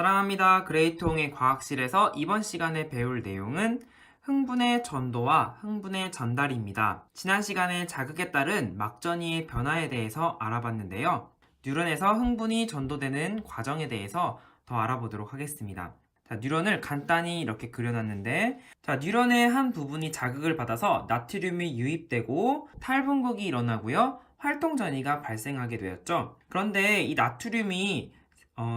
사랑합니다. 그레이트홍의 과학실에서 이번 시간에 배울 내용은 흥분의 전도와 흥분의 전달입니다. 지난 시간에 자극에 따른 막전이의 변화에 대해서 알아봤는데요. 뉴런에서 흥분이 전도되는 과정에 대해서 더 알아보도록 하겠습니다. 자, 뉴런을 간단히 이렇게 그려놨는데, 자, 뉴런의 한 부분이 자극을 받아서 나트륨이 유입되고 탈분극이 일어나고요. 활동전이가 발생하게 되었죠. 그런데 이 나트륨이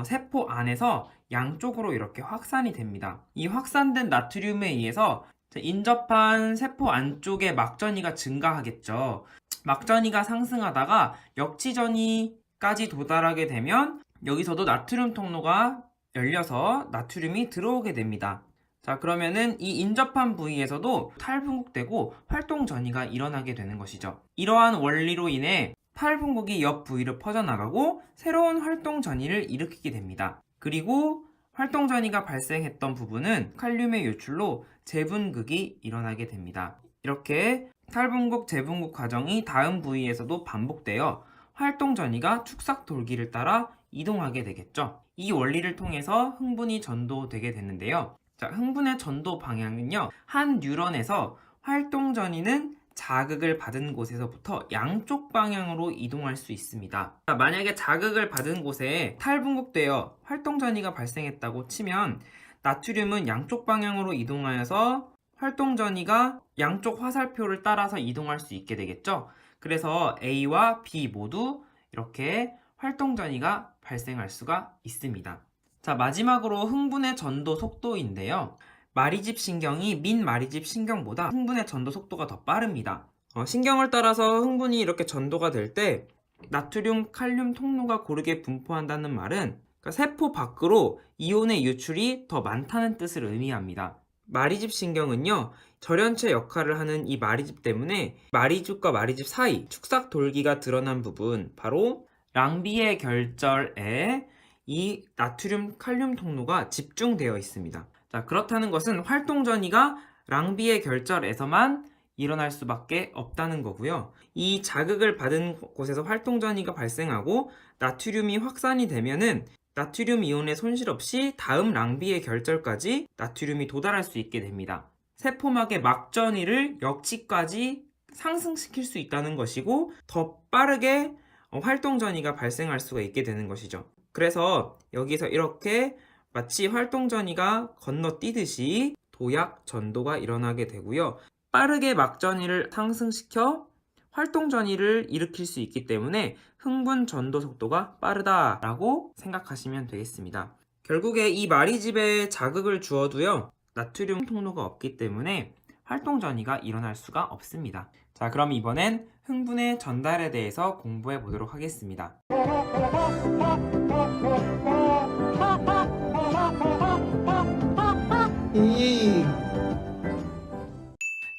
세포 안에서 양쪽으로 이렇게 확산이 됩니다. 이 확산된 나트륨에 의해서 인접한 세포 안쪽의 막전이가 증가하겠죠. 막전이가 상승하다가 역지전이까지 도달하게 되면 여기서도 나트륨 통로가 열려서 나트륨이 들어오게 됩니다. 자, 그러면은 이 인접한 부위에서도 탈분극되고 활동전이가 일어나게 되는 것이죠. 이러한 원리로 인해 탈분극이 옆 부위로 퍼져나가고 새로운 활동전이를 일으키게 됩니다. 그리고 활동전이가 발생했던 부분은 칼륨의 유출로 재분극이 일어나게 됩니다. 이렇게 탈분극, 재분극 과정이 다음 부위에서도 반복되어 활동전이가 축삭돌기를 따라 이동하게 되겠죠. 이 원리를 통해서 흥분이 전도되게 되는데요. 자, 흥분의 전도 방향은요, 한 뉴런에서 활동전이는 자극을 받은 곳에서부터 양쪽 방향으로 이동할 수 있습니다. 자, 만약에 자극을 받은 곳에 탈분극되어 활동전이가 발생했다고 치면 나트륨은 양쪽 방향으로 이동하여서 활동전이가 양쪽 화살표를 따라서 이동할 수 있게 되겠죠. 그래서 A와 B 모두 이렇게 활동전이가 발생할 수가 있습니다. 자, 마지막으로 흥분의 전도 속도인데요. 마리집 신경이 민마리집 신경보다 흥분의 전도 속도가 더 빠릅니다. 신경을 따라서 흥분이 이렇게 전도가 될 때 나트륨, 칼륨 통로가 고르게 분포한다는 말은 세포 밖으로 이온의 유출이 더 많다는 뜻을 의미합니다. 마리집 신경은요, 절연체 역할을 하는 이 마리집 때문에 마리집과 마리집 사이 축삭 돌기가 드러난 부분, 바로 랑비의 결절에 이 나트륨, 칼륨 통로가 집중되어 있습니다. 자, 그렇다는 것은 활동전이가 랑비의 결절에서만 일어날 수밖에 없다는 거고요. 이 자극을 받은 곳에서 활동전이가 발생하고 나트륨이 확산이 되면은 나트륨 이온의 손실 없이 다음 랑비의 결절까지 나트륨이 도달할 수 있게 됩니다. 세포막의 막전이를 역치까지 상승시킬 수 있다는 것이고 더 빠르게 활동전이가 발생할 수가 있게 되는 것이죠. 그래서 여기서 이렇게 마치 활동전이가 건너뛰듯이 도약 전도가 일어나게 되고요. 빠르게 막전이를 상승시켜 활동전이를 일으킬 수 있기 때문에 흥분 전도 속도가 빠르다라고 생각하시면 되겠습니다. 결국에 이 마리집에 자극을 주어도요, 나트륨 통로가 없기 때문에 활동전이가 일어날 수가 없습니다. 자, 그럼 이번엔 흥분의 전달에 대해서 공부해 보도록 하겠습니다.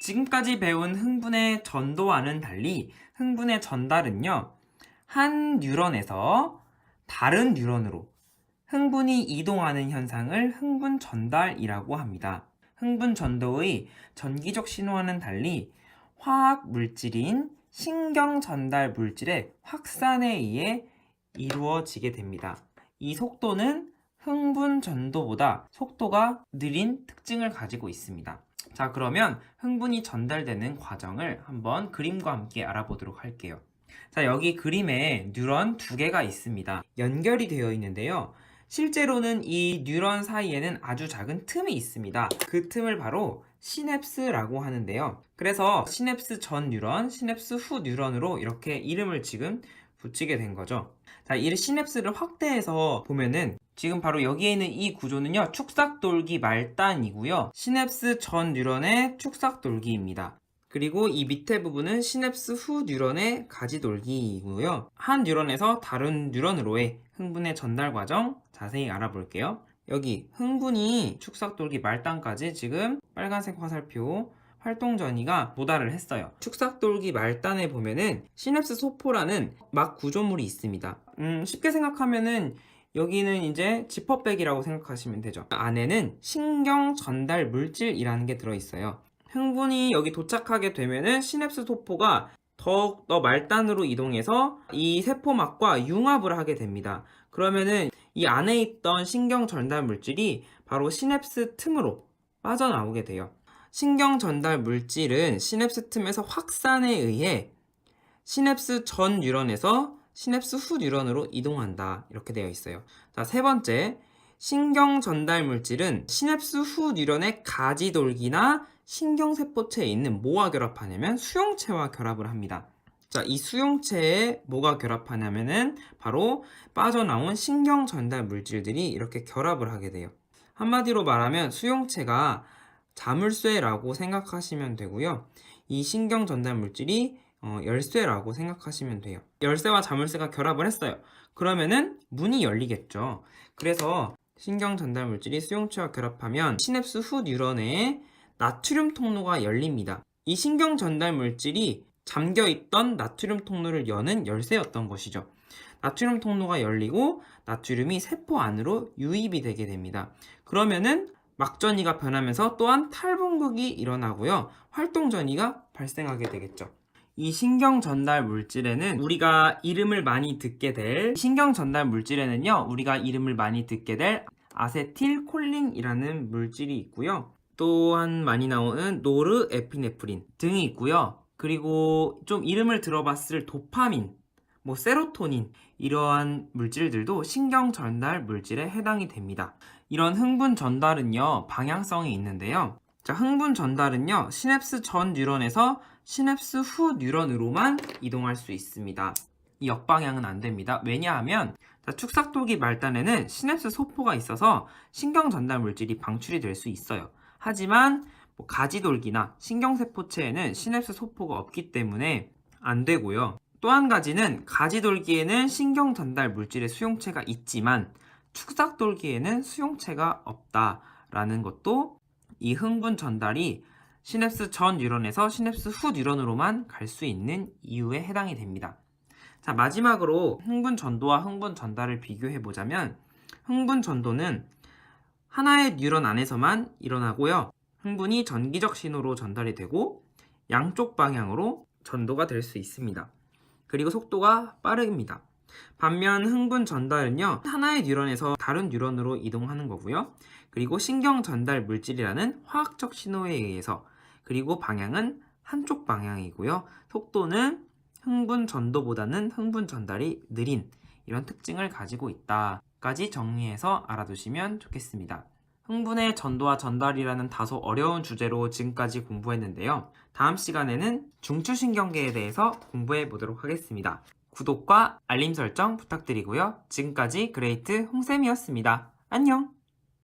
지금까지 배운 흥분의 전도와는 달리 흥분의 전달은요, 한 뉴런에서 다른 뉴런으로 흥분이 이동하는 현상을 흥분 전달이라고 합니다. 흥분 전도의 전기적 신호와는 달리 화학 물질인 신경 전달 물질의 확산에 의해 이루어지게 됩니다. 이 속도는 흥분 전도보다 속도가 느린 특징을 가지고 있습니다. 자, 그러면 흥분이 전달되는 과정을 한번 그림과 함께 알아보도록 할게요. 자, 여기 그림에 뉴런 두 개가 있습니다. 연결이 되어 있는데요. 실제로는 이 뉴런 사이에는 아주 작은 틈이 있습니다. 그 틈을 바로 시냅스라고 하는데요. 그래서 시냅스 전 뉴런, 시냅스 후 뉴런으로 이렇게 이름을 지금 붙이게 된 거죠. 자, 이 시냅스를 확대해서 보면은 지금 바로 여기에 있는 이 구조는요, 축삭돌기 말단이고요. 시냅스 전 뉴런의 축삭돌기입니다. 그리고 이 밑에 부분은 시냅스 후 뉴런의 가지돌기이고요. 한 뉴런에서 다른 뉴런으로의 흥분의 전달 과정 자세히 알아볼게요. 여기 흥분이 축삭돌기 말단까지 지금 빨간색 화살표 활동전이가 도달을 했어요. 축삭돌기 말단에 보면은 시냅스 소포라는 막 구조물이 있습니다. 쉽게 생각하면은 여기는 이제 지퍼백이라고 생각하시면 되죠. 안에는 신경 전달 물질이라는 게 들어있어요. 흥분이 여기 도착하게 되면은 시냅스 소포가 더욱더 말단으로 이동해서 이 세포막과 융합을 하게 됩니다. 그러면은 이 안에 있던 신경 전달 물질이 바로 시냅스 틈으로 빠져나오게 돼요. 신경 전달 물질은 시냅스 틈에서 확산에 의해 시냅스 전 뉴런에서 시냅스 후 뉴런으로 이동한다. 이렇게 되어 있어요. 자, 세 번째, 신경 전달 물질은 시냅스 후 뉴런의 가지돌기나 신경세포체에 있는 뭐와 결합하냐면 수용체와 결합을 합니다. 자, 이 수용체에 뭐가 결합하냐면은 바로 빠져나온 신경 전달 물질들이 이렇게 결합을 하게 돼요. 한마디로 말하면 수용체가 자물쇠라고 생각하시면 되고요. 이 신경 전달 물질이 열쇠라고 생각하시면 돼요. 열쇠와 자물쇠가 결합을 했어요. 그러면은 문이 열리겠죠. 그래서 신경 전달 물질이 수용체와 결합하면 시냅스 후 뉴런에 나트륨 통로가 열립니다. 이 신경 전달 물질이 잠겨있던 나트륨 통로를 여는 열쇠였던 것이죠. 나트륨 통로가 열리고 나트륨이 세포 안으로 유입이 되게 됩니다. 그러면은 막전이가 변하면서 또한 탈분극이 일어나고요. 활동전이가 발생하게 되겠죠. 이 신경 전달 물질에는 우리가 이름을 많이 듣게 될 아세틸콜린이라는 물질이 있고요. 또한 많이 나오는 노르에피네프린 등이 있고요. 그리고 좀 이름을 들어봤을 도파민, 세로토닌 이러한 물질들도 신경 전달 물질에 해당이 됩니다. 이런 흥분 전달은요, 방향성이 있는데요. 자, 흥분 전달은요, 시냅스 전 뉴런에서 시냅스 후 뉴런으로만 이동할 수 있습니다. 이 역방향은 안 됩니다. 왜냐하면 축삭돌기 말단에는 시냅스 소포가 있어서 신경 전달 물질이 방출이 될 수 있어요. 하지만 가지돌기나 신경세포체에는 시냅스 소포가 없기 때문에 안 되고요. 또 한 가지는 가지돌기에는 신경 전달 물질의 수용체가 있지만 축삭돌기에는 수용체가 없다라는 것도 이 흥분 전달이 시냅스 전 뉴런에서 시냅스 후 뉴런으로만 갈 수 있는 이유에 해당이 됩니다. 자, 마지막으로 흥분 전도와 흥분 전달을 비교해 보자면 흥분 전도는 하나의 뉴런 안에서만 일어나고요. 흥분이 전기적 신호로 전달이 되고 양쪽 방향으로 전도가 될 수 있습니다. 그리고 속도가 빠릅니다. 반면 흥분 전달은요, 하나의 뉴런에서 다른 뉴런으로 이동하는 거고요. 그리고 신경 전달 물질이라는 화학적 신호에 의해서, 그리고 방향은 한쪽 방향이고요. 속도는 흥분 전도보다는 흥분 전달이 느린 이런 특징을 가지고 있다까지 정리해서 알아두시면 좋겠습니다. 흥분의 전도와 전달이라는 다소 어려운 주제로 지금까지 공부했는데요. 다음 시간에는 중추신경계에 대해서 공부해 보도록 하겠습니다. 구독과 알림 설정 부탁드리고요. 지금까지 그레이트 홍쌤이었습니다. 안녕!